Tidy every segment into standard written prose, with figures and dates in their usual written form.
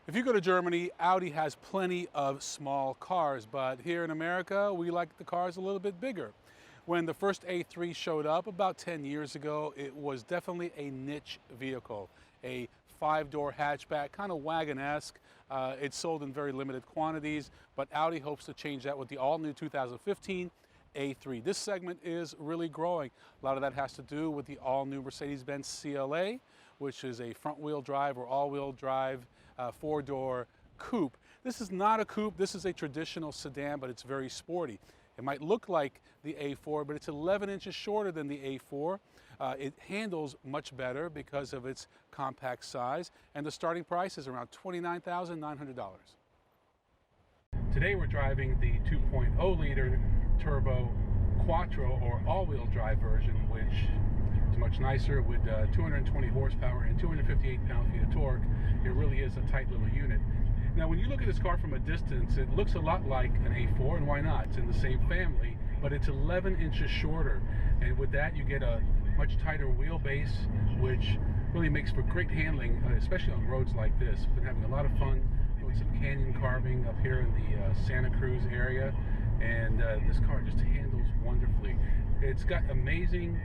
If you go to Germany, Audi has plenty of small cars, but here in America, we like the cars a little bit bigger. When the first A3 showed up about 10 years ago, it was definitely a niche vehicle, a 5-door hatchback, kind of wagon-esque. It's sold in very limited quantities, but Audi hopes to change that with the all-new 2015 A3. This segment is really growing. A lot of that has to do with the all-new Mercedes-Benz CLA, which is a front-wheel drive or all-wheel drive 4-door coupe. This is not a coupe, this is a traditional sedan, but it's very sporty. It might look like the A4, but it's 11 inches shorter than the A4. It handles much better because of its compact size, and the starting price is around $29,900. Today we're driving the 2.0-liter turbo quattro or all-wheel drive version, which is much nicer with 220 horsepower and 258 pound-feet of torque. It really is a tight little unit. Now, when you look at this car from a distance, it looks a lot like an A4, and why not? It's in the same family, but it's 11 inches shorter. And with that, you get a much tighter wheelbase, which really makes for great handling, especially on roads like this. Been having a lot of fun doing some canyon carving up here in the Santa Cruz area, and this car just handles wonderfully. It's got amazing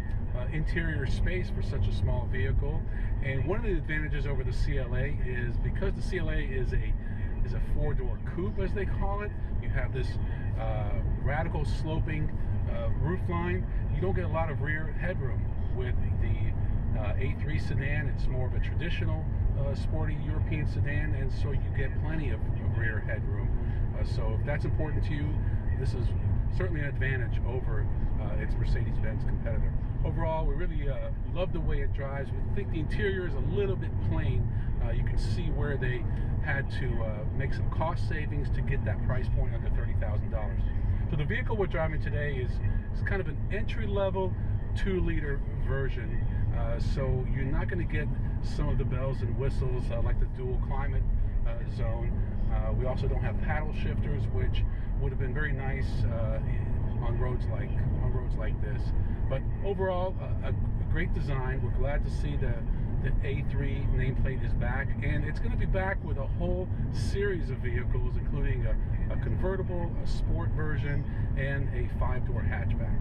interior space for such a small vehicle, and one of the advantages over the CLA is because the CLA is a 4-door coupe, as they call it. You have this radical sloping roofline. You don't get a lot of rear headroom with the A3 sedan. It's more of a traditional sporty European sedan, and so you get plenty of rear headroom. So if that's important to you, this is certainly an advantage over its Mercedes-Benz competitor. Overall, we really love the way it drives. We think the interior is a little bit plain. You can see where they had to make some cost savings to get that price point under $30,000. So the vehicle we're driving today is kind of an entry-level 2-liter version. So you're not going to get some of the bells and whistles like the dual climate zone. We also don't have paddle shifters, which would have been very nice on roads like this. But overall, a great design. We're glad to see the A3 nameplate is back, and it's going to be back with a whole series of vehicles, including a convertible, a sport version, and a 5-door hatchback.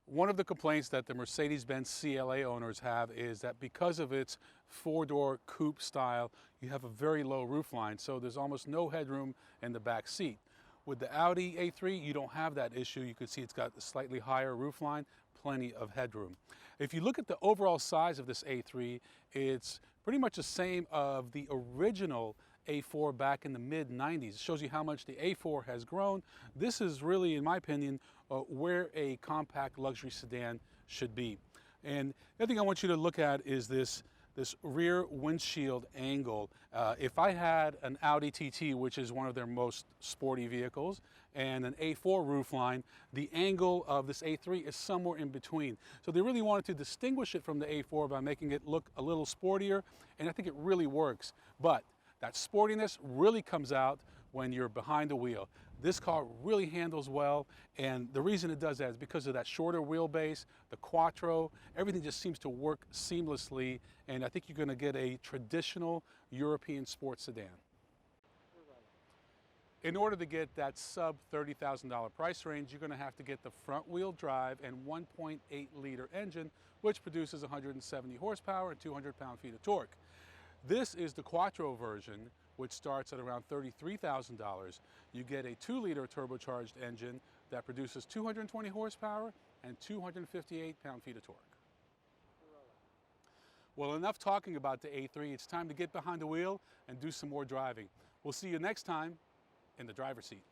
One of the complaints that the Mercedes-Benz CLA owners have is that because of its 4-door coupe style, you have a very low roofline, so there's almost no headroom in the back seat. With the Audi A3, you don't have that issue. You can see it's got a slightly higher roofline, plenty of headroom. If you look at the overall size of this A3, it's pretty much the same of the original A4 back in the mid-90s. It shows you how much the A4 has grown. This is really, in my opinion, where a compact luxury sedan should be. And the other thing I want you to look at is this rear windshield angle. If I had an Audi TT, which is one of their most sporty vehicles, and an A4 roofline, the angle of this A3 is somewhere in between. So they really wanted to distinguish it from the A4 by making it look a little sportier, and I think it really works. But that sportiness really comes out when you're behind the wheel. This car really handles well, and the reason it does that is because of that shorter wheelbase, the quattro, everything just seems to work seamlessly, and I think you're going to get a traditional European sports sedan. In order to get that sub $30,000 price range, you're going to have to get the front-wheel drive and 1.8-liter engine, which produces 170 horsepower and 200 pound-feet of torque. This is the Quattro version, which starts at around $33,000. You get a 2-liter turbocharged engine that produces 220 horsepower and 258 pound-feet of torque. Well, enough talking about the A3. It's time to get behind the wheel and do some more driving. We'll see you next time in the driver's seat.